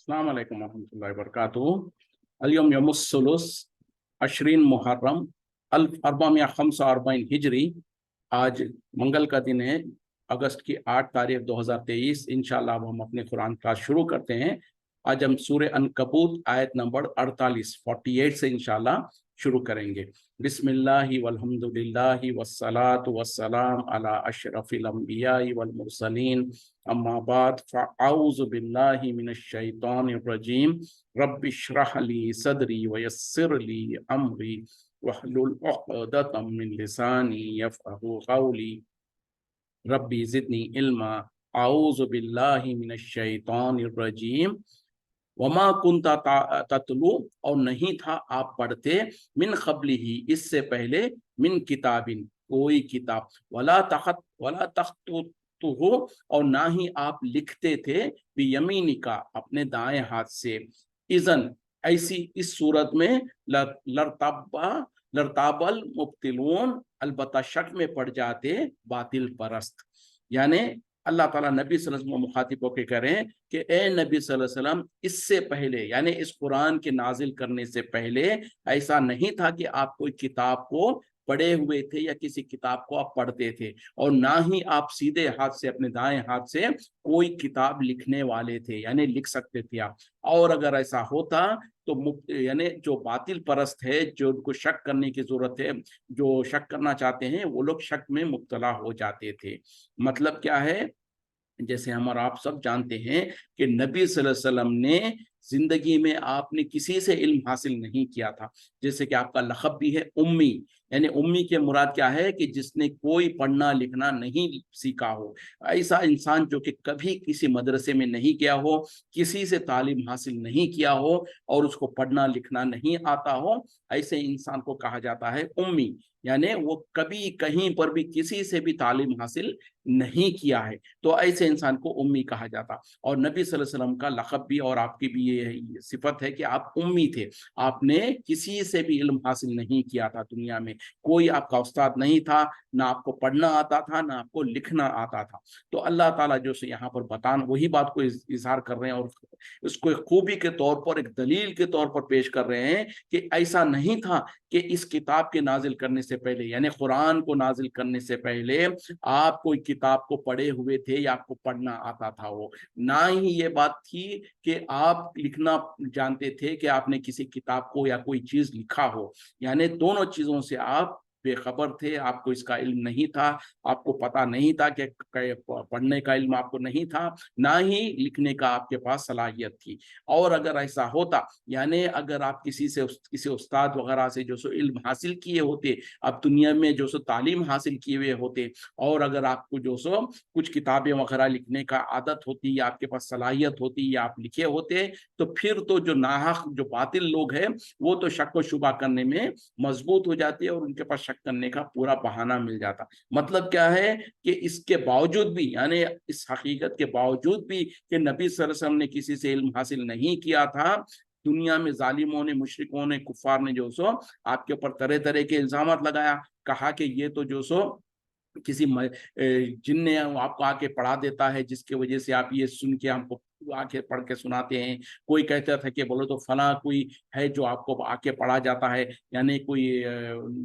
अस्सलाम वालेकुम रहमतुल्लाहि व बरकातुहू। अल-यौम यौमुस सुलूस अशरीन मुहर्रम अल्फ अर्बा खम्सा अरबाइन हिजरी। आज मंगल का दिन है, अगस्त की 8 तारीख 2023। इंशाअल्लाह हम अपने कुरान क्लास शुरू करते हैं। आज हम सूरह अनकबूत आयत नंबर 48 से इंशाअल्लाह शुरू करेंगे। बिस्मिल्लाहि वल्हम्दुलिल्लाहि वस्सलातु वस्सलाम अला अशरफिल अंबियाई वल मुरसलीन अम्मा बाद फ़अऊज़ु बिल्लाहि मिनश शैतानिर रजीम रब्बि इश्रह ली सदरी वयस्सिर ली अमरी वहलुल उक़दतम मिन लिसानी यफ़क़हू क़ौली रब्बी ज़िदनी इल्मा अऊज़ु बिल्लाहि मिनश शैतानिर रजीम वमा कुंता ततलू, और नहीं था आप पढ़ते, मिन क़ब्लिही इससे पहले, मिन किताबिन कोई किताब, वला तख्तुहु और ना ही आप लिखते थे, बियमीनिका अपने दाएं हाथ से, इज़न ऐसी इस सूरत में लरताबल मुब्तिलून अलबत्ता शक में पड़ जाते बातिल परस्त। यानी अल्लाह ताला नबी सल्लल्लाहु अलैहि वसल्लम को मुखातिब होकर कह रहे हैं कि ए नबी सल्लल्लाहु अलैहि वसल्लम, इससे पहले यानी इस कुरान के नाजिल करने से पहले ऐसा नहीं था कि आप कोई किताब को पढ़े हुए थे या किसी किताब को आप पढ़ते थे, और ना ही आप सीधे हाथ से अपने दाएं हाथ से कोई किताब लिखने वाले थे, यानी लिख सकते थे आप। और अगर ऐसा होता तो यानी जो बातिल परस्त है, जो उनको शक करने की जरूरत है, जो शक करना चाहते हैं, वो लोग शक में मुब्तला हो जाते थे। मतलब क्या है, जैसे हम और आप सब जानते हैं कि नबी सल्लल्लाहु अलैहि वसल्लम ने जिंदगी में आपने किसी से इल्म हासिल नहीं किया था। जैसे कि आपका लक़ब भी है उम्मी, यानी उम्मी के मुराद क्या है कि जिसने कोई पढ़ना लिखना नहीं सीखा हो, ऐसा इंसान जो कि कभी किसी मदरसे में नहीं गया हो, किसी से तालीम हासिल नहीं किया हो और उसको पढ़ना लिखना नहीं आता हो, ऐसे इंसान को कहा जाता है उम्मी। यानी वो कभी कहीं पर भी किसी से भी तालीम हासिल नहीं किया है, तो ऐसे इंसान को उम्मी कहा जाता। और नबी सल्लल्लाहु अलैहि वसल्लम का लक़ब भी और आपकी भी ये सिफत है कि आप उम्मी थे, आपने किसी से भी इल्म हासिल नहीं किया था दुनिया में, कोई आपका उस्ताद नहीं था, ना आपको पढ़ना आता था ना आपको लिखना आता था। तो अल्लाह ताला जो से यहाँ पर बतान वही बात को इजहार कर रहे हैं और इसको एक खूबी के तौर पर, एक दलील के तौर पर पेश कर रहे हैं कि ऐसा नहीं था कि इस किताब के नाजिल करने से पहले, यानी कुरान को नाजिल करने से पहले आप कोई किताब को पढ़े हुए थे या आपको पढ़ना आता था। वो ना ही ये बात थी कि आप लिखना जानते थे कि आपने किसी किताब को या कोई चीज लिखा हो, यानी दोनों चीजों से आप बेखबर थे, आपको इसका इल्म नहीं था, आपको पता नहीं था कि पढ़ने का इल्म आपको नहीं था, ना ही लिखने का आपके पास सलाहियत थी। और अगर ऐसा होता, यानी अगर आप किसी उस्ताद वगैरह से जो सो इल्म हासिल किए होते, अब दुनिया में जो सो तालीम हासिल किए हुए होते, और अगर आपको जो सो कुछ किताबें वगैरह लिखने का आदत होती या आपके पास सलाहियत होती या आप लिखे होते, तो फिर तो जो नाहक जो बातिल लोग हैं वो तो शक व शुबा करने में मजबूत हो जाती है और उनके पास शक करने का पूरा बहाना मिल जाता। मतलब क्या है कि इसके बावजूद भी, यानी इस हकीकत के बावजूद भी कि नबी सल्लल्लाहु अलैहि वसल्लम ने किसी से इल्म हासिल नहीं किया था, दुनिया में जालिमों ने, मुशरिकों ने, कुफार ने जो सो आपके ऊपर तरह तरह के इल्जामात लगाया, कहा कि ये तो जो सो किसी जिन ने आपको आके पढ़ा देता है, जिसकी वजह से आप ये सुन के हमको आके पढ़ के सुनाते हैं। कोई कहता था कि बोलो तो फला कोई है जो आपको आके पढ़ा जाता है, यानी कोई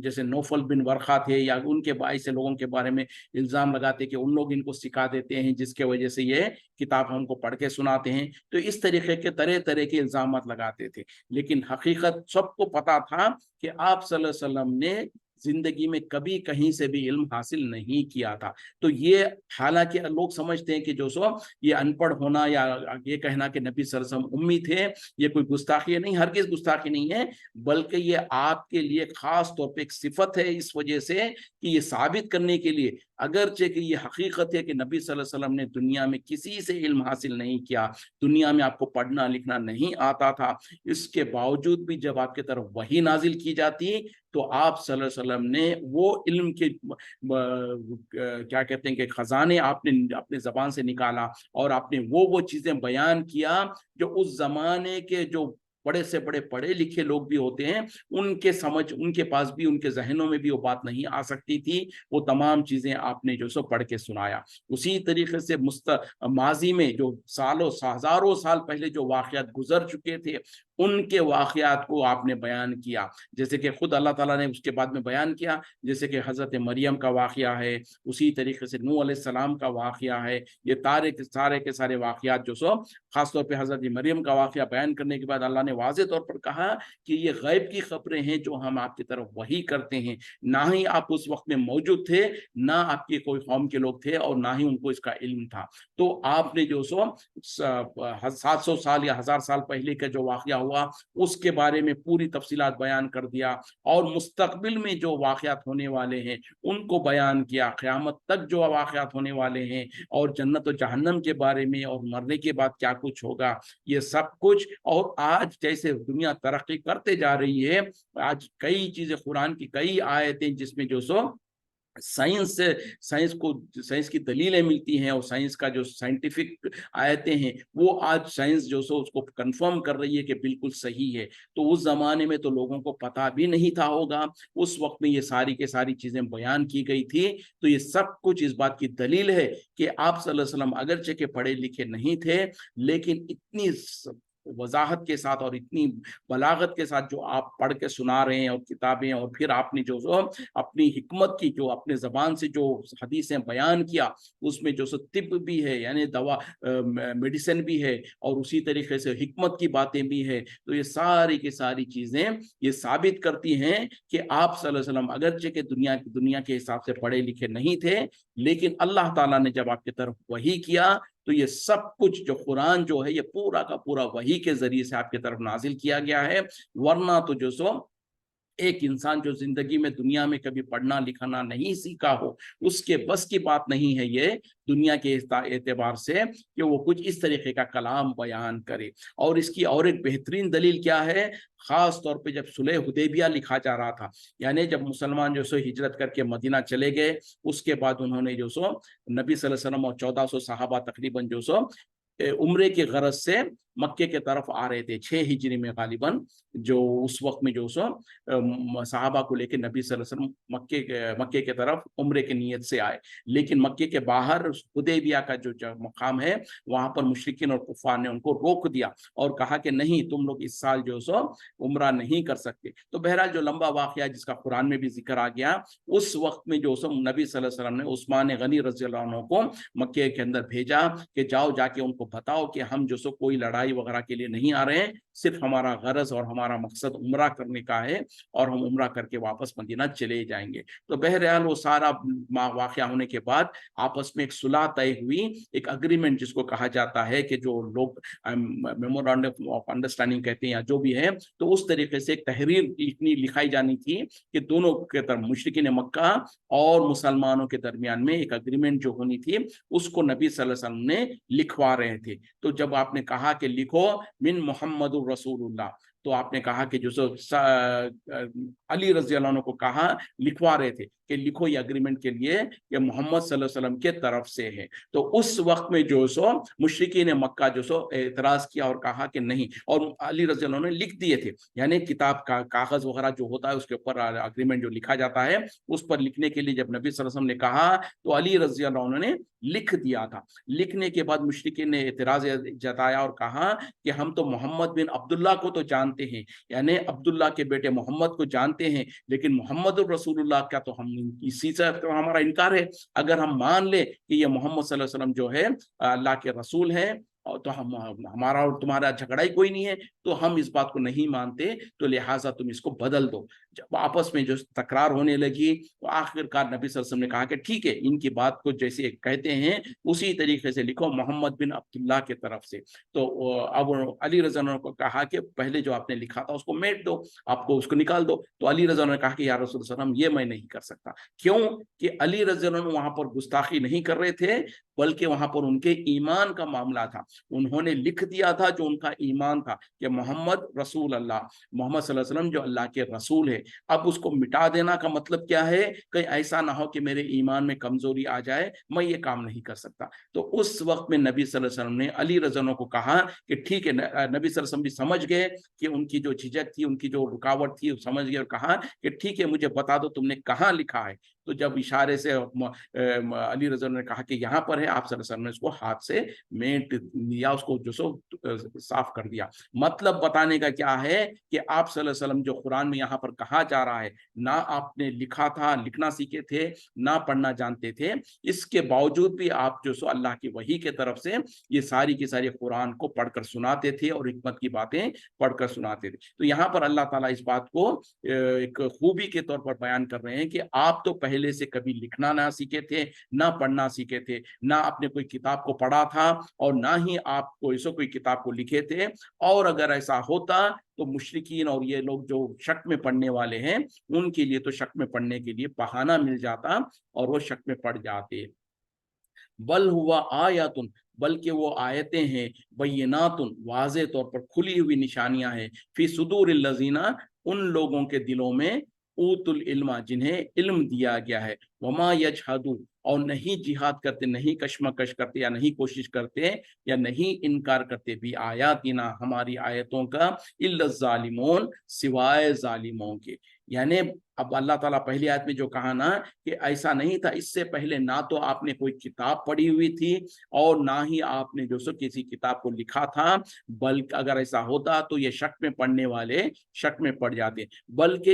जैसे नौफल बिन वरखा थे, या उनके ऐसे लोगों के बारे में इल्जाम लगाते कि उन लोग इनको सिखा देते हैं जिसके वजह से ये किताब हमको पढ़ के सुनाते हैं। तो इस तरीके के तरह तरह के इल्जाम लगाते थे, लेकिन हकीकत सबको पता था कि आप सल्लल्लाहु अलैहि वसल्लम ने जिंदगी में कभी कहीं से भी इल्म हासिल नहीं किया था। तो ये, हालांकि लोग समझते हैं कि जो सो ये अनपढ़ होना या ये कहना कि नबी सल्लल्लाहु अलैहि वसल्लम उम्मी थे, ये कोई गुस्ताखी नहीं, हरगिज़ गुस्ताखी नहीं है, बल्कि ये आपके लिए खास तौर पे एक सिफत है, इस वजह से कि ये साबित करने के लिए, अगरचे कि ये हकीकत है कि नबी सल्लल्लाहु अलैहि वसल्लम ने दुनिया में किसी से इल्म हासिल नहीं किया, दुनिया में आपको पढ़ना लिखना नहीं आता था, इसके बावजूद भी जब आपकी तरफ वही नाजिल की जाती तो आप सल्लल्लाहु अलैहि वसल्लम ने वो इल्म के क्या कहते हैं कि खजाने आपने अपने जबान से निकाला और आपने वो चीजें बयान किया जो उस जमाने के जो बड़े से बड़े पढ़े लिखे लोग भी होते हैं, उनके समझ, उनके पास भी, उनके जहनों में भी वो बात नहीं आ सकती थी। वो तमाम चीजें आपने जो सो पढ़ के सुनाया। उसी तरीके से माजी में जो सालों हजारों साल पहले जो वाकयात गुजर चुके थे, उनके वाकयात को आपने बयान किया। जैसे कि खुद अल्लाह ताला ने उसके बाद में बयान किया, जैसे कि हजरत मरियम का वाकया है, उसी तरीके से नूह अलैहिस्सलाम का वाकया है। ये सारे के सारे वाकयात जो सो खासतौर पे हजरत मरियम का वाकया बयान करने के बाद अल्लाह ने वाज़ेह तौर पर कहा कि ये गैब की खबरें हैं जो हम आपकी तरफ वही करते हैं। ना ही आप उस वक्त में मौजूद थे, ना आपके कोई कौम के लोग थे, और ना ही उनको इसका इल्म था। तो आपने जो सो 700 साल या 1000 साल पहले का जो वाकया हुआ, उसके बारे में पूरी तफसीलात बयान कर दिया, और मुस्तकबिल में जो वाकयात होने वाले हैं उनको बयान किया, क़यामत तक जो वाकयात होने वाले हैं, और जन्नत और जहन्नम के बारे में, और मरने के बाद क्या कुछ होगा, ये सब कुछ। और आज जैसे दुनिया तरक्की करते जा रही है, आज कई चीजें, कुरान की कई आयतें जिसमें जो सो साइंस से साइंस की दलीलें मिलती हैं, और साइंस का जो साइंटिफिक आयतें हैं, वो आज साइंस जो सो उसको कंफर्म कर रही है कि बिल्कुल सही है। तो उस जमाने में तो लोगों को पता भी नहीं था होगा, उस वक्त में ये सारी के सारी चीजें बयान की गई थी। तो ये सब कुछ इस बात की दलील है कि आप सल्लल्लाहु अलैहि वसल्लम अगरचे के पढ़े लिखे नहीं थे, लेकिन इतनी वजाहत के साथ और इतनी बलागत के साथ जो आप पढ़ के सुना रहे हैं, और किताबें, और फिर आपने जो सो अपनी हिकमत की, जो अपने जबान से जो हदीसें बयान किया, उसमें जो सो तिब भी है, यानी दवा, मेडिसिन भी है, और उसी तरीके से हिकमत की बातें भी है। तो ये सारी की सारी चीजें ये साबित करती हैं कि आप सल्लल्लाहु अलैहि वसल्लम अगरचे के दुनिया के हिसाब से पढ़े लिखे नहीं थे, लेकिन अल्लाह ताला ने जब आपकी तरफ वही किया, तो ये सब कुछ जो कुरान जो है, ये पूरा का पूरा वही के जरिए से आपकी तरफ नाजिल किया गया है। वरना तो जो सो एक इंसान जो जिंदगी में दुनिया में कभी पढ़ना लिखना नहीं सीखा हो, उसके बस की बात नहीं है ये दुनिया के एतबार से कि वो कुछ इस तरीके का कलाम बयान करे। और इसकी और एक बेहतरीन दलील क्या है, खास तौर पे जब सुलह हुदैबिया लिखा जा रहा था, यानी जब मुसलमान जो सो हिजरत करके मदीना चले गए, उसके बाद उन्होंने जो सो नबी सल्लल्लाहु अलैहि वसल्लम और 1400 सहाबा तकरीबन जो सो उम्रे की गरज से मक्के के तरफ आ रहे थे, 6 हिजरी में गालिबन, जो उस वक्त में जो सो सहाबा को लेकर नबी सल्लल्लाहु अलैहि वसल्लम मक्के के तरफ उम्रे की नीयत से आए। लेकिन मक्के के बाहर हुदैबिया का जो मकाम है, वहां पर मुशरिकीन और कुफार ने उनको रोक दिया, और कहा कि नहीं, तुम लोग इस साल जो सो उम्रा नहीं कर सकते। तो बहरहाल जो लंबा वाकया जिसका कुरान में भी जिक्र आ गया, उस वक्त में जो सो नबी सल्लल्लाहु अलैहि वसल्लम ने उस्मान गनी रज़ी अल्लाह अन्हु को मक्के के अंदर भेजा कि जाओ, जाके उनको बताओ कि हम जो सो कोई लड़ाई वगैरह के लिए नहीं आ रहे हैं, सिर्फ हमारा गरज और हमारा मकसद उम्रा करने का है, और हम उम्रा करके वापस मदीना चले जाएंगे। तो बहरहाल वो सारा वाकया होने के बाद आपस में एक सुलह तय हुई, एक अग्रीमेंट जिसको कहा जाता है, कि जो लोग मेमोरेंडम ऑफ अंडरस्टैंडिंग कहते हैं या जो भी है, तो उस तरीके से एक तहरीर इतनी लिखाई जानी थी कि दोनों के तरफ मुशरिकीन मक्का और मुसलमानों के दरमियान में एक अग्रीमेंट जो होनी थी, उसको नबी सल्लल्लाहु अलैहि वसल्लम ने लिखवा रहे थे। तो जब आपने कहा कि लिखो मिन मुहम्मदुर रसूलुल्लाह, तो आपने कहा कि जो सो अली रज़ी अल्लाह अन्हु को कहा, लिखवा रहे थे कि लिखो ये अग्रीमेंट के लिए कि मोहम्मद सल्लल्लाहु अलैहि वसल्लम के तरफ से है। तो उस वक्त में जो सो मुशरिकीन मक्का जो सो एतराज किया और कहा कि नहीं, और अली रज़ी अल्लाह अन्हु ने लिख दिए थे, यानी किताब का कागज वगैरह जो होता है उसके ऊपर अग्रीमेंट जो लिखा जाता है, उस पर लिखने के लिए जब नबी सल्लल्लाहु अलैहि वसल्लम ने कहा, तो अली रज़ी अल्लाह अन्हु ने लिख दिया था। लिखने के बाद मुशरिकीन ने एतराज जताया और कहा कि हम तो मोहम्मद बिन अब्दुल्ला को तो जानते हैं, यानी अब्दुल्ला के बेटे मोहम्मद को जानते हैं, लेकिन मोहम्मद रसूलुल्लाह का तो हम, इसी से तो हमारा इनकार है। अगर हम मान ले कि ये मोहम्मद सल्लल्लाहु अलैहि वसल्लम जो है अल्लाह के रसूल हैं, और तो हम, हमारा और तुम्हारा झगड़ा ही कोई नहीं है, तो हम इस बात को नहीं मानते, तो लिहाजा तुम इसको बदल दो। जब आपस में जो तकरार होने लगी, तो आखिरकार नबी सल्लल्लाहु अलैहि वसल्लम ने कहा कि ठीक है, इनकी बात को जैसे कहते हैं उसी तरीके से लिखो, मोहम्मद बिन अब्दुल्लाह के तरफ से। तो अब अली रज़ी अल्लाह अन्हु को कहा कि पहले जो आपने लिखा था उसको मेट दो, आपको उसको निकाल दो। तो अली रज़ी अल्लाह अन्हु ने कहा कि या रसूल सल्लम, ये मैं नहीं कर सकता। क्यों? कि अली रज़ी अल्लाह अन्हु वहां पर गुस्ताखी नहीं कर रहे थे, बल्कि वहां पर उनके ईमान का मामला था। उन्होंने लिख दिया था जो उनका ईमान था कि मोहम्मद रसूल अल्लाह, मोहम्मद सल्लल्लाहु अलैहि वसल्लम जो अल्लाह के रसूल है। अब उसको मिटा देना का मतलब क्या है? कहीं ऐसा ना हो कि मेरे ईमान में कमजोरी आ जाए, मैं ये काम नहीं कर सकता। तो उस वक्त में नबी सल्लल्लाहु अलैहि वसल्लम ने अली रज़ियल्लाहु को कहा कि ठीक है। नबी सल्लल्लाहु अलैहि वसल्लम भी समझ गए कि उनकी जो झिझक थी, उनकी जो रुकावट थी, वो समझ गए और कहा कि ठीक है, मुझे बता दो तुमने कहाँ लिखा है। तो जब इशारे से अली रज़ा ने कहा कि यहाँ पर है, आप सल्लल्लाहु अलैहि वसल्लम ने उसको हाथ से मेट लिया, उसको जो सो साफ कर दिया। मतलब बताने का क्या है कि आप सल्लल्लाहु अलैहि वसल्लम जो कुरान में यहाँ पर कहा जा रहा है, ना आपने लिखा था, लिखना सीखे थे, ना पढ़ना जानते थे, इसके बावजूद भी आप जो सो अल्लाह की वही के तरफ से ये सारी की सारी कुरान को पढ़कर सुनाते थे और हिकमत की बातें पढ़कर सुनाते थे। तो यहाँ पर अल्लाह ताला इस बात को एक खूबी के तौर पर बयान कर रहे हैं कि आप तो पहले से कभी लिखना ना सीखे थे, ना पढ़ना सीखे थे, ना आपने कोई किताब को पढ़ा था और ना ही आप कोई किताब को लिखे थे। और अगर ऐसा होता तो मुशरिकीन और ये लोग जो शक में पढ़ने वाले हैं, उनके लिए तो शक में पढ़ने के लिए बहाना मिल जाता और वो शक में पड़ जाते। बल हुआ आयातुन, बल्कि वो आयतें हैं, बय्यिनातुन, वाज़े तौर पर खुली हुई निशानियां हैं, फी सुदूरिल लज़ीना, उन लोगों के दिलों में, ऊतुल इल्मा, जिन्हें इल्म दिया गया है, वमा यजहदु, और नहीं जिहाद करते, नहीं कशमकश करते, या नहीं कोशिश करते, या नहीं इनकार करते भी आयातिना, हमारी आयतों का, इल्ला ज़ालिमून, सिवाय जालिमों के। यानी अब अल्लाह ताला पहली आयत में जो कहा ना कि ऐसा नहीं था, इससे पहले ना तो आपने कोई किताब पढ़ी हुई थी और ना ही आपने जो सो किसी किताब को लिखा था, बल्कि अगर ऐसा होता तो ये शक में पढ़ने वाले शक में पड़ जाते। बल्कि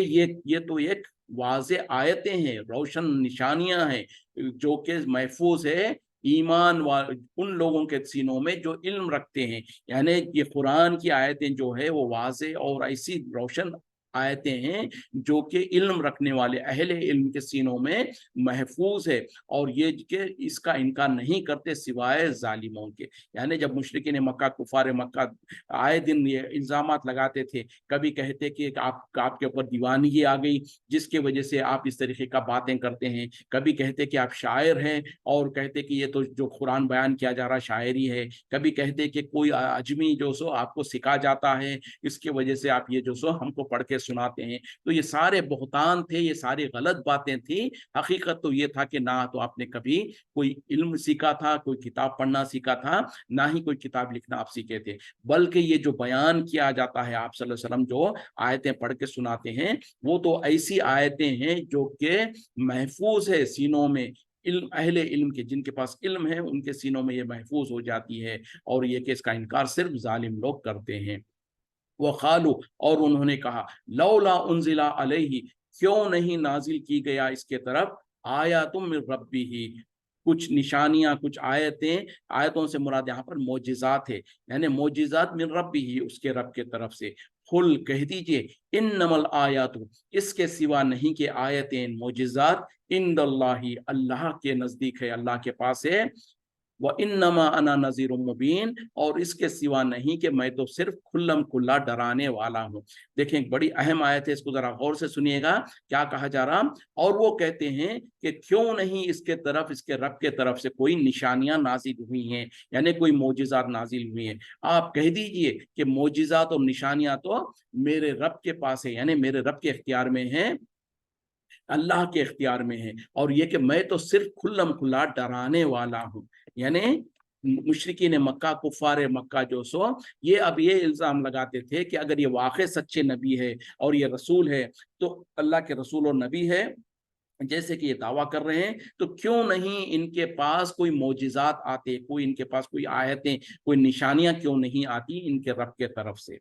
ये तो एक वाज़े आयतें हैं, रोशन निशानियां हैं, जो कि महफूज है ईमान उन लोगों के सीनों में जो इल्म रखते हैं। यानी ये कुरान की आयतें जो है वो वाज़े और ऐसी रोशन आयतें हैं जो कि इल्म रखने वाले अहले इल्म के सीनों में महफूज है, और ये कि इसका इनकार नहीं करते सिवाय जालिमों के। यानी जब मुशरिकीन मक्का, कुफार मक्का आए दिन ये इल्जामात लगाते थे, कभी कहते कि आपके ऊपर दीवानगी आ गई जिसकी वजह से आप इस तरीके का बातें करते हैं, कभी कहते कि आप शायर हैं और कहते कि ये तो जो कुरान बयान किया जा रहा शायरी है, कभी कहते कि कोई अजमी जो सो आपको सिखा जाता है, इसकी वजह से आप ये जो सो हमको पढ़ के सुनाते हैं। तो ये सारे बहतान थे, ये सारी गलत बातें थी। हकीकत तो ये था कि ना तो आपने कभी कोई इल्म सीखा था, कोई किताब पढ़ना सीखा था, ना ही कोई किताब लिखना आप सीखे थे, बल्कि ये जो बयान किया जाता है, आप सल्लल्लाहु अलैहि वसल्लम जो आयतें पढ़ के सुनाते हैं, वो तो ऐसी आयतें हैं जो कि महफूज है सीनों में, इल्म अहले इल्म के, जिनके पास इल्म है उनके सीनों में ये महफूज हो जाती है, और ये कि इसका इनकार सिर्फ जालिम लोग करते हैं। वो खालू, और उन्होंने कहा, लौला उनजिला अलैहि, क्यों नहीं नाजिल की गया इसके तरफ, आया तुम रब्बी ही, कुछ निशानियां, कुछ आयतें, आयतों से मुराद यहाँ पर मोजिजात है, यानी मोजिजात मिन रब्बी ही, उसके रब के तरफ से। कुल, कह दीजिए, इन्नमल आयातु, इसके सिवा नहीं कि आयतें मोजिजात, इंदल्लाही, अल्लाह के नजदीक है, अल्लाह के पास है, व इन्नमा अना नज़ीरुम मुबीन, और इसके सिवा नहीं कि मैं तो सिर्फ खुल्लम खुल्ला डराने वाला हूँ। देखें, एक बड़ी अहम आयत है, इसको जरा गौर से सुनिएगा क्या कहा जा रहा। और वो कहते हैं कि क्यों नहीं इसके तरफ, इसके रब के तरफ से कोई निशानियां नाजिल हुई हैं, यानी कोई मोजिजात नाजिल हुई हैं। आप कह दीजिए कि मोजिजात और निशानियां तो मेरे रब के पास है, यानी मेरे रब के इख्तियार में है, अल्लाह के इख्तियार में है, और ये कि मैं तो सिर्फ खुल्लम खुल्ला डराने वाला हूँ। यानी मुशरिकीन मक्का, कुफार मक्का जो सो ये अब ये इल्जाम लगाते थे कि अगर ये वाकई सच्चे नबी है और ये रसूल है, तो अल्लाह के रसूल और नबी है जैसे कि ये दावा कर रहे हैं, तो क्यों नहीं इनके पास कोई मोजिजात आते, कोई इनके पास कोई आयतें, कोई निशानियां क्यों नहीं आती इनके रब के तरफ से।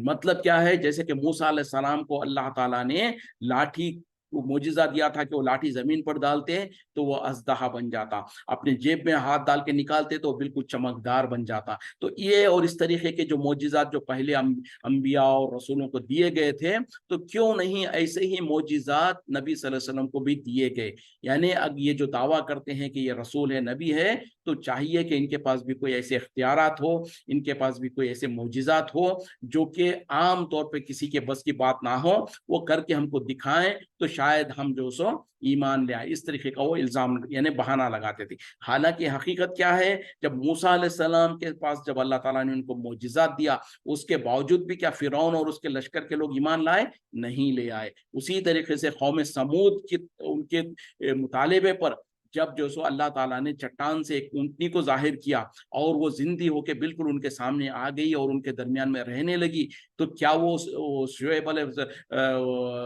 मतलब क्या है, जैसे कि मूसा अलैहि सलाम को अल्लाह ताला ने लाठी वो मोजिजा दिया था कि वो लाठी जमीन पर डालते तो वो अजदहा बन जाता, अपने जेब में हाथ डाल के निकालते तो बिल्कुल चमकदार बन जाता। तो ये और इस तरीके के जो मोजिजात जो पहले अंबिया और रसूलों को दिए गए थे, तो क्यों नहीं ऐसे ही मोजिजात नबी सल्लल्लाहु अलैहि वसल्लम को भी दिए गए। यानी अब ये जो दावा करते हैं कि ये रसूल है, नबी है, तो चाहिए कि इनके पास भी कोई ऐसे इख्तियारात हो, इनके पास भी कोई ऐसे मोजिजात हो जो कि आम तौर पे किसी के बस की बात ना हो, वो करके हमको दिखाएं, तो शायद हम जो सो ईमान ले आए। इस तरीके का वो इल्ज़ाम यानी बहाना लगाते थे। हालांकि हकीकत क्या है, जब मूसा अलैहिस्सलाम के पास जब अल्लाह ताला ने उनको मोजिज़ात दिया, उसके बावजूद भी क्या फ़िरौन और उसके लश्कर के लोग ईमान लाए? नहीं ले आए। उसी तरीके से कौम समूद की उनके मुतालिबे पर जब जो सो अल्लाह ताला ने चट्टान से एक ऊँटनी को ज़ाहिर किया और वो ज़िंदी होके बिल्कुल उनके सामने आ गई और उनके दरमियान में रहने लगी, तो क्या वो शुएब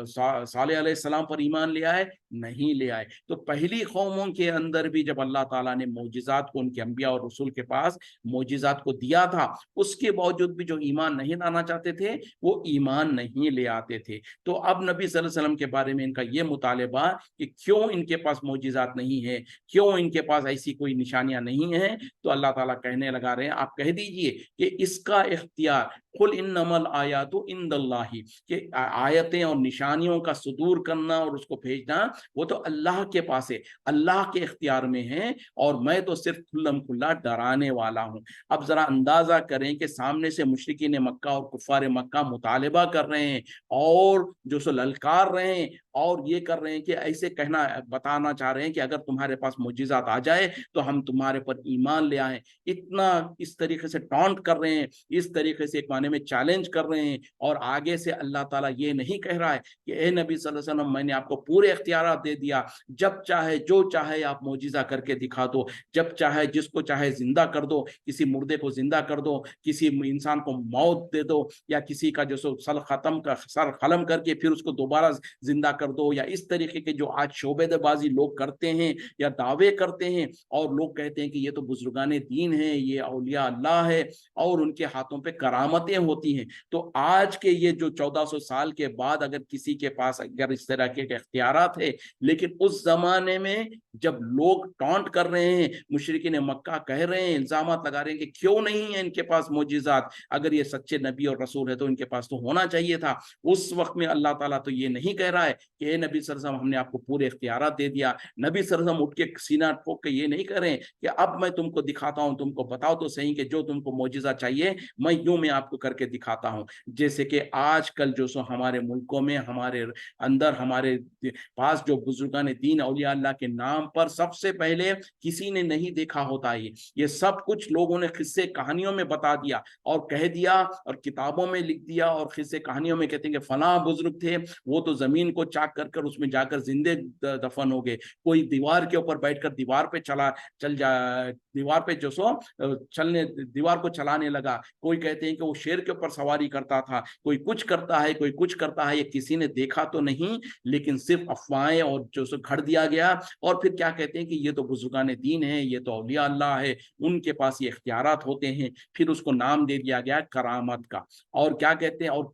सालेह अलैहिस्सलाम पर ईमान ले आए? नहीं ले आए। तो पहली कौमों के अंदर भी जब अल्लाह ताला ने मोजिज़ात को उनके अंबिया और रसूल के पास मोजिज़ात को दिया था, उसके बावजूद भी जो ईमान नहीं लाना चाहते थे, वो ईमान नहीं ले आते थे। तो अब नबी सल्लल्लाहु अलैहि वसल्लम के बारे में इनका ये मुतालिबा कि क्यों इनके पास मोजिज़ात नहीं है, क्यों इनके पास ऐसी कोई निशानियाँ नहीं हैं, तो अल्लाह ताला कहने लगा रहे हैं, आप कह दीजिए कि इसका इख्तियार कुल इन्नमल आयातु इंदल्लाहि, कि आयतें और निशानियों का सुदूर करना और उसको भेजना वो तो अल्लाह के पास है, अल्लाह के इख्तियार में है, और मैं तो सिर्फ खुल्लम खुल्ला डराने वाला हूँ। अब जरा अंदाजा करें कि सामने से मुशरिकीन मक्का और कुफार मक्का मुतालिबा कर रहे हैं और जो सो ललकार रहे हैं और ये कर रहे हैं कि ऐसे कहना बताना चाह रहे हैं कि अगर तुम्हारे पास मुजिज़ात आ जाए तो हम तुम्हारे पर ईमान ले आए। इतना इस तरीके से टॉन्ट कर रहे हैं, इस तरीके से एक माने में चैलेंज कर रहे हैं, और आगे से अल्लाह ताला ये नहीं कह रहा है कि ए नबी सल्लल्लाहु अलैहि वसल्लम मैंने आपको पूरे इख्तियारात दे दिया, जब चाहे जो चाहे आप मोजिज़ा करके दिखा दो, जब चाहे जिसको चाहे जिंदा कर दो, किसी मुर्दे को जिंदा कर दो, किसी इंसान को मौत दे दो, या किसी का जो सर खलम करके फिर उसको दोबारा जिंदा कर दो, या इस तरीके के जो आज शोबेबाजी लोग करते हैं या दावे करते हैं, और लोग कहते हैं कि ये तो बुजुर्गाने दीन है, ये औलिया अल्लाह है और उनके हाथों पे करामतें होती हैं। तो आज के ये जो 1400 साल के बाद अगर किसी के पास अगर इस तरह के इख्तियारात है, लेकिन उस जमाने में जब लोग टॉन्ट कर रहे हैं, मुशरिकीन मक्का कह रहे हैं, इल्जामात लगा रहे हैं कि क्यों नहीं है इनके पास मोजिज़ात, अगर ये सच्चे नबी और रसूल है तो इनके पास तो होना चाहिए था। उस वक्त में अल्लाह ताला तो ये नहीं कह रहा है कि ए नबी सल्लल्लाहु अलैहि वसल्लम हमने आपको पूरे इख्तियारात दे दिया। नबी सल्लल्लाहु अलैहि वसल्लम उठ के सीना ठोक के ये नहीं कर रहे हैं कि अब मैं तुमको दिखाता हूं, तुमको बताओ तो सही कि जो तुमको मोजिज़ा चाहिए मैं यूं मैं आपको करके दिखाता हूं। जैसे कि आजकल जो सो हमारे मुल्कों में, हमारे अंदर, हमारे पास जो बुजुर्गान दीन औलिया अल्लाह के नाम पर सबसे पहले किसी ने नहीं देखा होता है, ये सब कुछ लोगों ने किस्से कहानियों में बता दिया और कह दिया और किताबों में लिख दिया, और किस्से कहानियों में कहते हैं कि फलां बुजुर्ग थे, वो तो जमीन को चाक कर कर उसमें जाकर जिंदे दफन हो गए। कोई दीवार के ऊपर बैठकर दीवार पे दीवार पे जो सो चलने, दीवार को चलाने लगा। कोई कहते हैं कि वो शेर के ऊपर सवारी करता था, कोई कुछ करता है, कोई कुछ करता है। ये किसी ने देखा तो नहीं, लेकिन सिर्फ अफवाहें और जो सो घड़ दिया गया। और फिर क्या कहते हैं कि ये तो बुजुर्गान दीन है, ये तो औलिया अल्लाह है, उनके पास ये इख्तियारात होते हैं। फिर उसको नाम दे दिया गया करामत का। और क्या कहते हैं, और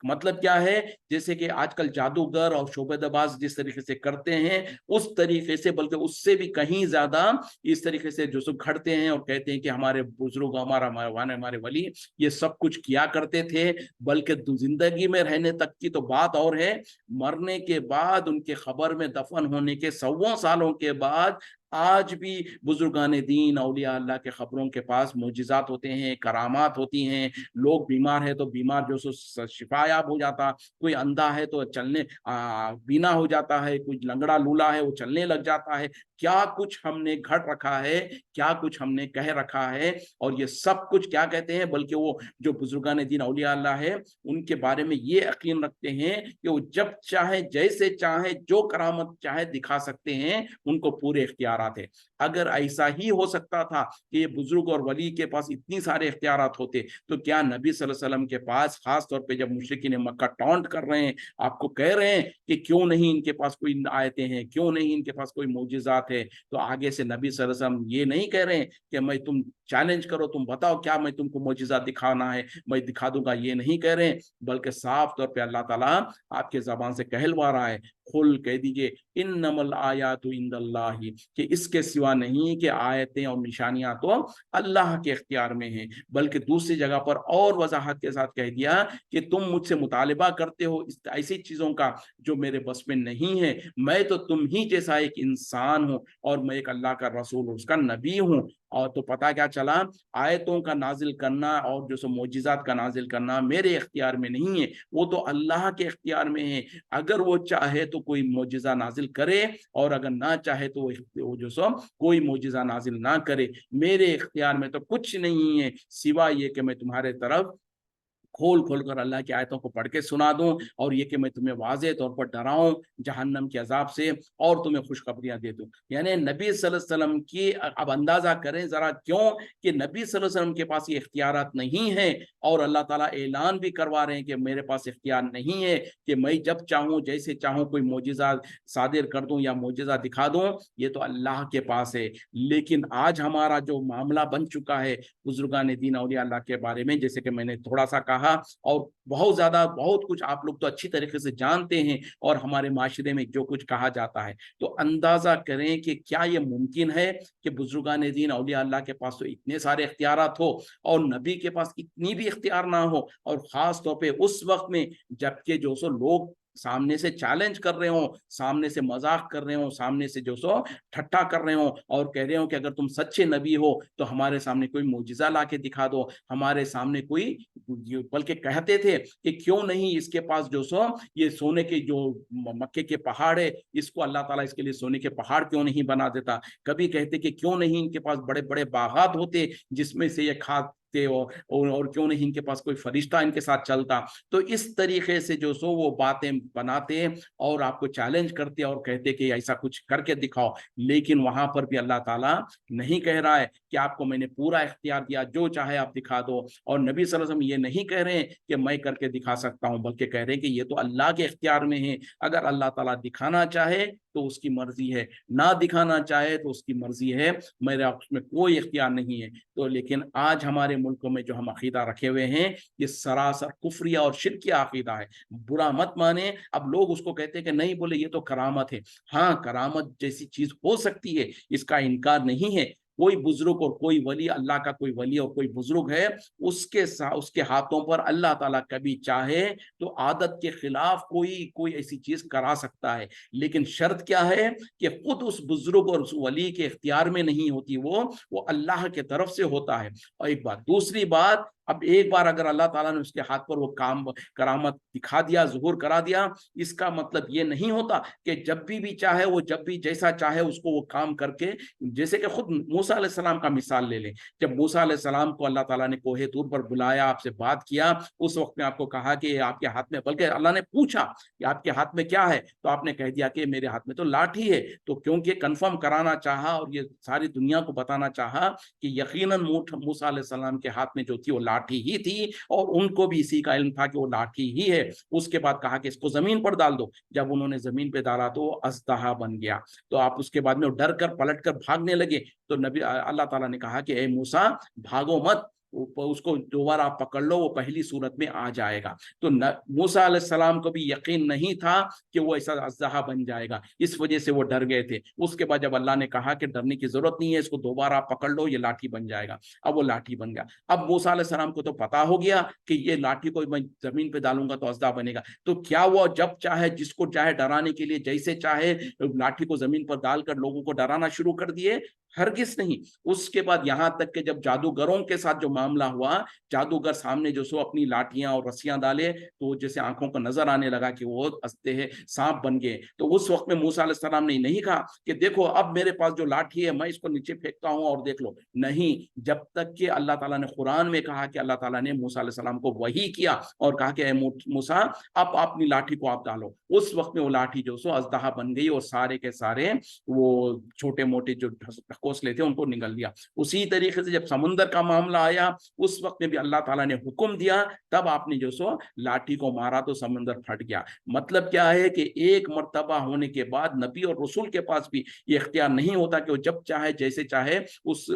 मतलब क्या है, जैसे कि आजकल जादूगर और शोबेदाबाज जिस तरीके से करते हैं उस तरीके से, बल्कि उससे भी कहीं ज्यादा इस तरीके से जो सब खड़ते हैं और कहते हैं कि हमारे बुजुर्ग, हमारे वली ये सब कुछ किया करते थे। बल्कि जिंदगी में रहने तक की तो बात और है, मरने के बाद उनके खबर में दफन होने के 100 सालों के बाद आज भी बुजुर्गान दीन औलिया अल्लाह के खबरों के पास मोजिज़ात होते हैं, करामात होती हैं। लोग बीमार है तो बीमार जो सो शिफायाब हो जाता, कोई अंधा है तो चलने बीना हो जाता है, कोई लंगड़ा लूला है वो चलने लग जाता है। क्या कुछ हमने घट रखा है, क्या कुछ हमने कह रखा है। और ये सब कुछ क्या कहते हैं, बल्कि वो जो बुजुर्गान दीन औलिया अल्लाह है उनके बारे में ये यकीन रखते हैं कि वो जब चाहे, जैसे चाहे, जो करामत चाहे दिखा सकते हैं, उनको पूरे इख्तियारात है। अगर ऐसा ही हो सकता था कि ये बुजुर्ग और वली के पास इतनी सारे इख्तियारात होते, तो क्या नबी सल्लल्लाहु अलैहि वसल्लम के पास, खास तौर पे जब मुशरिकीन मक्का टॉन्ट कर रहे हैं, आपको कह रहे हैं कि क्यों नहीं इनके पास कोई आयतें हैं, क्यों नहीं इनके पास कोई मोजिज़ात है, तो आगे से नबी सल्लल्लाहु अलैहि वसल्लम ये नहीं कह रहे हैं कि मैं, तुम चैलेंज करो, तुम बताओ क्या मैं तुमको मोजिज़ा दिखाना है, मैं दिखा दूंगा, ये नहीं कह रहे हैं। बल्कि साफ तौर पे अल्लाह ताला आपके ज़बान से कहलवा रहा है, खुल कह दीजिए इन्नमल आयातु इंदल्लाहि, कि इसके सिवा नहीं कि आयतें और निशानियां तो अल्लाह के इख्तियार में हैं। बल्कि दूसरी जगह पर और वजाहत के साथ कह दिया कि तुम मुझसे मुतालिबा करते हो ऐसी चीजों का जो मेरे बस में नहीं है। मैं तो तुम ही जैसा एक इंसान हूं और मैं एक अल्लाह का रसूल, उसका नबी हूं। اور تو پتہ کیا چلا, آیتوں کا نازل کرنا اور جو سو معجزات کا نازل کرنا میرے اختیار میں نہیں ہے, وہ تو اللہ کے اختیار میں ہے. اگر وہ چاہے تو کوئی معجزہ نازل کرے, اور اگر نہ چاہے تو وہ جو سو کوئی معجزہ نازل نہ کرے. میرے اختیار میں تو کچھ نہیں ہے سوائے یہ کہ میں تمہارے طرف کھول کھول کر اللہ کی آیتوں کو پڑھ کے سنا دوں, اور یہ کہ میں تمہیں واضح طور پر ڈراؤں جہنم کے عذاب سے اور تمہیں خوشخبریاں دے دوں. یعنی نبی صلی اللہ علیہ وسلم کی, اب اندازہ کریں ذرا کیوں کہ نبی صلی اللہ علیہ وسلم کے پاس یہ اختیارات نہیں ہیں, اور اللہ تعالیٰ اعلان بھی کروا رہے ہیں کہ میرے پاس اختیار نہیں ہے کہ میں جب چاہوں جیسے چاہوں کوئی معجزہ صادر کر دوں یا معجزہ دکھا دوں, یہ تو اللہ کے پاس ہے. لیکن آج ہمارا جو معاملہ بن چکا ہے بزرگان دین اولیاء اللہ کے بارے میں, جیسے کہ میں نے تھوڑا سا کہا, اور بہت زیادہ بہت کچھ آپ لوگ تو اچھی طریقے سے جانتے ہیں, اور ہمارے معاشرے میں جو کچھ کہا جاتا ہے, تو اندازہ کریں کہ کیا یہ ممکن ہے کہ بزرگان دین اولیاء اللہ کے پاس تو اتنے سارے اختیارات ہو اور نبی کے پاس اتنی بھی اختیار نہ ہو, اور خاص طور پہ اس وقت میں جبکہ جو سو لوگ سامنے سے چیلنج کر رہے ہوں, سامنے سے مذاق کر رہے ہوں, سامنے سے جو سو ٹھٹا کر رہے ہوں, اور کہہ رہے ہوں کہ اگر تم سچے نبی ہو تو ہمارے سامنے کوئی معجزہ لا کے دکھا دو, ہمارے سامنے کوئی, بلکہ کہتے تھے کہ کیوں نہیں اس کے پاس جو سو یہ سونے کے جو مکے کے پہاڑ ہے, اس کو اللہ تعالیٰ اس کے لیے سونے کے پہاڑ کیوں نہیں بنا دیتا. کبھی کہتے کہ کیوں نہیں ان کے پاس بڑے بڑے باغات ہوتے جس میں سے یہ کھاد, اور کیوں نہیں ان کے پاس کوئی فرشتہ ان کے ساتھ چلتا. تو اس طریقے سے جو سو وہ باتیں بناتے اور آپ کو چیلنج کرتے اور کہتے کہ ایسا کچھ کر کے دکھاؤ. لیکن وہاں پر بھی اللہ تعالیٰ نہیں کہہ رہا ہے کہ آپ کو میں نے پورا اختیار دیا, جو چاہے آپ دکھا دو. اور نبی صلی اللہ علیہ وسلم یہ نہیں کہہ رہے ہیں کہ میں کر کے دکھا سکتا ہوں, بلکہ کہہ رہے ہیں کہ یہ تو اللہ کے اختیار میں ہے. اگر اللہ تعالیٰ دکھانا چاہے تو اس کی مرضی ہے, نہ دکھانا چاہے تو اس کی مرضی ہے, میرا اس میں کوئی اختیار نہیں ہے. تو لیکن آج ہمارے ملکوں میں جو ہم عقیدہ رکھے ہوئے ہیں یہ سراسر کفریہ اور شرکیہ عقیدہ ہے. برا مت مانے, اب لوگ اس کو کہتے ہیں کہ نہیں, بولے یہ تو کرامت ہے. ہاں کرامت جیسی چیز ہو سکتی ہے, اس کا انکار نہیں ہے. کوئی بزرگ اور کوئی ولی, اللہ کا کوئی ولی اور کوئی بزرگ ہے, اس کے ہاتھوں پر اللہ تعالیٰ کبھی چاہے تو عادت کے خلاف کوئی ایسی چیز کرا سکتا ہے. لیکن شرط کیا ہے کہ خود اس بزرگ اور اس ولی کے اختیار میں نہیں ہوتی, وہ اللہ کے طرف سے ہوتا ہے. اور ایک بات, دوسری بات, اب ایک بار اگر اللہ تعالیٰ نے اس کے ہاتھ پر وہ کام کرامت دکھا دیا, ظہور کرا دیا, اس کا مطلب یہ نہیں ہوتا کہ جب بھی چاہے وہ, جب بھی جیسا چاہے اس کو وہ کام کر کے, جیسے کہ خود موسیٰ علیہ السلام کا مثال لے لیں. جب موسیٰ علیہ السلام کو اللہ تعالیٰ نے کوہ طور پر بلایا, آپ سے بات کیا, اس وقت میں آپ کو کہا کہ آپ کے ہاتھ میں, بلکہ اللہ نے پوچھا کہ آپ کے ہاتھ میں کیا ہے, تو آپ نے کہہ دیا کہ میرے ہاتھ میں تو لاٹھی ہے. تو کیونکہ کنفرم کرانا چاہا اور یہ ساری دنیا کو بتانا چاہا کہ یقیناً موسیٰ علیہ السلام کے ہاتھ میں جو تھی وہ لاٹھی ہی تھی, اور ان کو بھی اسی کا علم تھا کہ وہ لاٹھی ہی ہے. اس کے بعد کہا کہ اس کو زمین پر ڈال دو. جب انہوں نے زمین پہ ڈالا تو وہ اژدہا بن گیا. تو آپ اس کے بعد میں ڈر کر پلٹ کر بھاگنے لگے. تو اللہ تعالیٰ نے کہا کہ اے موسیٰ بھاگو مت, اس کو دوبارہ آپ پکڑ لو, وہ پہلی صورت میں آ جائے گا. تو موسیٰ علیہ السلام کو بھی یقین نہیں تھا کہ وہ ایسا اژدہا بن جائے گا, اس وجہ سے وہ ڈر گئے تھے. اس کے بعد جب اللہ نے کہا کہ ڈرنے کی ضرورت نہیں ہے, اس کو دوبارہ آپ پکڑ لو, یہ لاٹھی بن جائے گا, اب وہ لاٹھی بن گیا. اب موسیٰ علیہ السلام کو تو پتا ہو گیا کہ یہ لاٹھی کو میں زمین پہ ڈالوں گا تو اژدہا بنے گا. تو کیا وہ جب چاہے جس کو چاہے ڈرانے کے لیے جیسے چاہے لاٹھی کو زمین پر ڈال کر لوگوں کو ڈرانا شروع کر دیے؟ ہرگز نہیں. اس کے بعد یہاں تک کہ جب جادوگروں کے ساتھ جو معاملہ ہوا, جادوگر سامنے جو سو اپنی لاٹیاں اور رسیاں ڈالے تو جیسے آنکھوں کو نظر آنے لگا کہ وہ سانپ بن گئے. تو اس وقت میں موسیٰ علیہ السلام نے نہیں کہا کہ دیکھو اب میرے پاس جو لاٹھی ہے میں اس کو نیچے پھینکتا ہوں اور دیکھ لو, نہیں, جب تک کہ اللہ تعالیٰ نے قرآن میں کہا کہ اللہ تعالیٰ نے موسیٰ علیہ السلام کو وحی کیا اور کہا کہ اے موسیٰ اب اپنی لاٹھی کو آپ ڈالو, اس وقت میں وہ لاٹھی جو سو اژدہا بن گئی اور سارے کے سارے وہ چھوٹے موٹے جو ڈھکوسلے تھے ان کو نگل دیا. اسی طریقے سے جب سمندر کا معاملہ آیا اس وقت میں بھی اللہ تعالیٰ نے حکم دیا, تب آپ نے جو سو لاٹھی کو مارا تو سمندر پھٹ گیا. مطلب کیا ہے کہ ایک مرتبہ ہونے کے بعد نبی اور رسول کے پاس بھی یہ اختیار نہیں ہوتا کہ وہ جب چاہے جیسے چاہے اس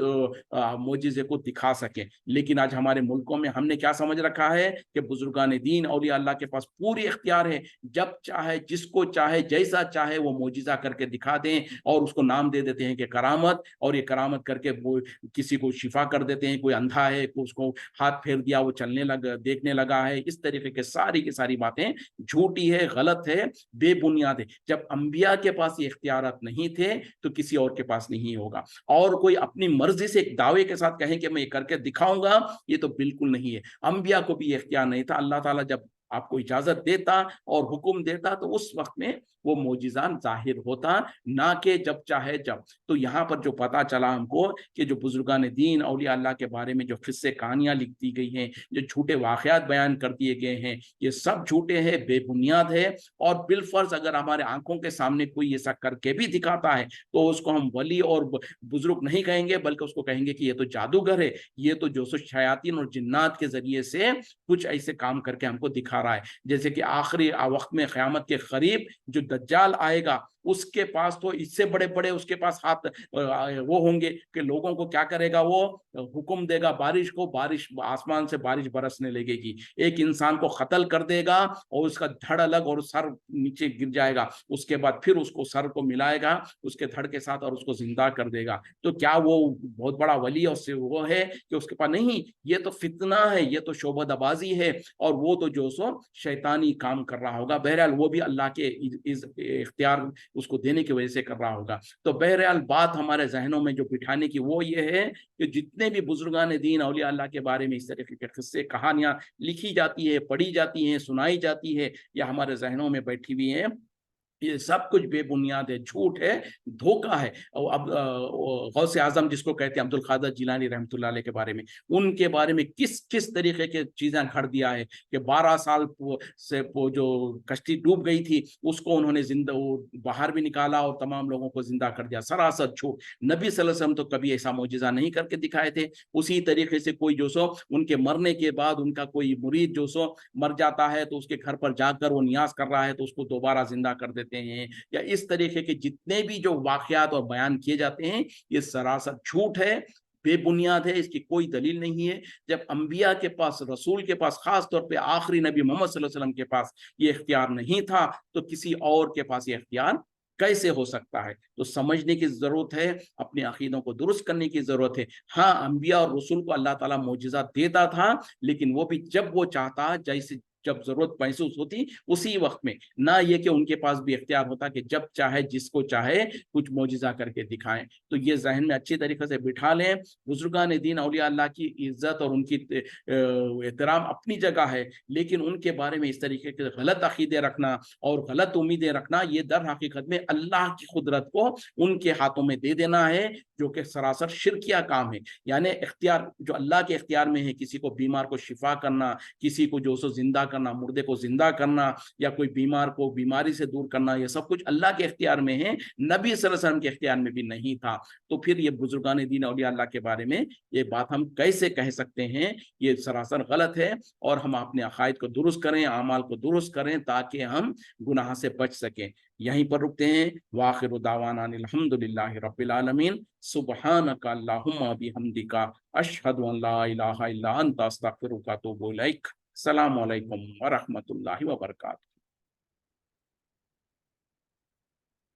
معجزے کو دکھا سکے. لیکن آج ہمارے ملکوں میں ہم نے کیا سمجھ رکھا ہے کہ بزرگان دین اولیاء اللہ کے پاس پوری اختیار ہے, جب چاہے جس کو چاہے جیسا چاہے وہ معجزہ کر کے دکھا دیں, اور اس کو نام دے دیتے ہیں کہ کرامت, और ये करामत करके वो किसी को शिफा कर देते हैं, कोई अंधा है उसको हाथ फेर दिया वो चलने लगा, देखने लगा है, इस तरीके के सारी की सारी बातें झूठी है, गलत है, बेबुनियाद है। जब अंबिया के पास ये इख्तियारात नहीं थे तो किसी और के पास नहीं होगा। और कोई अपनी मर्जी से एक दावे के साथ कहें कि मैं ये करके दिखाऊंगा, ये तो बिल्कुल नहीं है। अंबिया को भी ये इख्तियार नहीं था। अल्लाह ताला जब आपको इजाजत देता और हुक्म देता तो उस वक्त में वो मोजिज़ा जाहिर होता, ना कि जब चाहे जब। तो यहाँ पर जो पता चला हमको कि जो बुजुर्गान दीन औलिया अल्लाह के बारे में जो किस्से कहानियां लिख दी गई हैं, जो झूठे वाकयात बयान कर दिए गए हैं, ये सब झूठे हैं, बेबुनियाद है। और बिलफर्ज अगर हमारे आंखों के सामने कोई ऐसा करके भी दिखाता है तो उसको हम वली और बुजुर्ग नहीं कहेंगे, बल्कि उसको कहेंगे कि ये तो जादूगर है, ये तो जो सो शयातीन और जिन्नात के जरिए से कुछ ऐसे काम करके हमको दिखा रहा है। जैसे कि आखिरी वक्त में क़यामत के करीब जो दज्जाल आएगा, उसके पास तो इससे बड़े बड़े उसके पास हाथ वो होंगे कि लोगों को क्या करेगा, वो हुक्म देगा बारिश को, बारिश आसमान से बारिश बरसने लगेगी, एक इंसान को कत्ल कर देगा और उसका धड़ अलग और सर नीचे गिर जाएगा, उसके बाद फिर उसको सर को मिलाएगा उसके धड़ के साथ और उसको जिंदा कर देगा। तो क्या वो बहुत बड़ा वली और से वो है कि उसके पास नहीं, ये तो फितना है, ये तो शोबदबाजी है, और वो तो जो सो शैतानी काम कर रहा होगा। बहरहाल वो भी अल्लाह के इख्तियार उसको देने की वजह से कर रहा होगा। तो बहरहाल बात हमारे जहनों में जो बिठाने की वो ये है कि जितने भी बुजुर्गान दीन औलिया अल्लाह के बारे में इस तरीके के किस्से कहानियां लिखी जाती है, पढ़ी जाती हैं, सुनाई जाती है, या हमारे जहनों में बैठी हुई हैं, ये सब कुछ बेबुनियाद है, झूठ है, धोखा है। और अब गौसे आजम जिसको कहते हैं अब्दुल कादिर जिलानी रहमतुल्लाह अलैह के बारे में, उनके बारे में किस किस तरीके के चीजें घड़ दिया है कि 12 साल से वो जो कश्ती डूब गई थी उसको उन्होंने जिंदा बाहर भी निकाला और तमाम लोगों को जिंदा कर दिया। सरासर झूठ। नबी सल्लल्लाहु अलैहि वसल्लम तो कभी ऐसा मोजिजा नहीं करके दिखाए थे। उसी तरीके से कोई जो सो उनके मरने के बाद उनका कोई मुरीद जो सो मर जाता है तो उसके घर पर जाकर वो नियाज कर रहा है तो उसको दोबारा जिंदा कर देते हैं, या इस तरीके के जितने भी जो वाकयात और बयान किए जाते हैं ये सरासर झूठ है, बेबुनियाद है, इसकी कोई दलील नहीं है। जब अंबिया के पास, रसूल के पास, खास तौर पे आखिरी नबी मोहम्मद सल्लल्लाहु अलैहि वसल्लम के पास ये इख्तियार नहीं था तो किसी और के पास ये इख्तियार कैसे हो सकता है? तो समझने की जरूरत है, अपने अकीदों को दुरुस्त करने की जरूरत है। हाँ, अंबिया और रसूल को अल्लाह ताला मोजिज़ा देता था, लेकिन वो भी जब वो चाहता, जैसे जब जरूरत महसूस होती उसी वक्त में, ना ये कि उनके पास भी इख्तियार होता कि जब चाहे जिसको चाहे कुछ मोजिज़ा करके दिखाएं। तो ये जहन में अच्छी तरीके से बिठा लें। बुजुर्गान दीन औलिया अल्लाह की इज्जत और उनकी एहतराम अपनी जगह है, लेकिन उनके बारे में इस तरीके के गलत अकीदे रखना और गलत उम्मीदें रखना, ये दर हकीकत में अल्लाह की कुदरत को उनके हाथों में दे देना है, जो कि सरासर शिरकिया काम है। यानी इख्तियार जो अल्लाह के इख्तियार में है, किसी को बीमार को शिफा करना, किसी को जो सो जिंदा करना, मुर्दे को जिंदा करना, या कोई बीमार को बीमारी से दूर करना, ये सब कुछ अल्लाह के इख्तियार में है, नबी सल्लल्लाहु अलैहि वसल्लम के इख्तियार में भी नहीं था। तो फिर ये बुजुर्गान दीन औलिया अल्लाह के बारे में ये बात हम कैसे कह सकते हैं? ये सरासर गलत है। और हम अपने अकायद को दुरुस्त करें, अमाल को दुरुस्त करें, ताकि हम गुनाह से बच सकें। यहीं पर रुकते हैं। वाखिरु दावाना अल्हम्दुलिल्लाहि रब्बिल आलमीन। सुब्हानका अल्लाहुम्मा बिहम्दिका अशहदु अन ला इलाहा इल्ला अंता अस्तगफिरुका व अतूबु इलैक। अस्सलामु अलैकुम व रहमतुल्लाहि व बरकातुहू।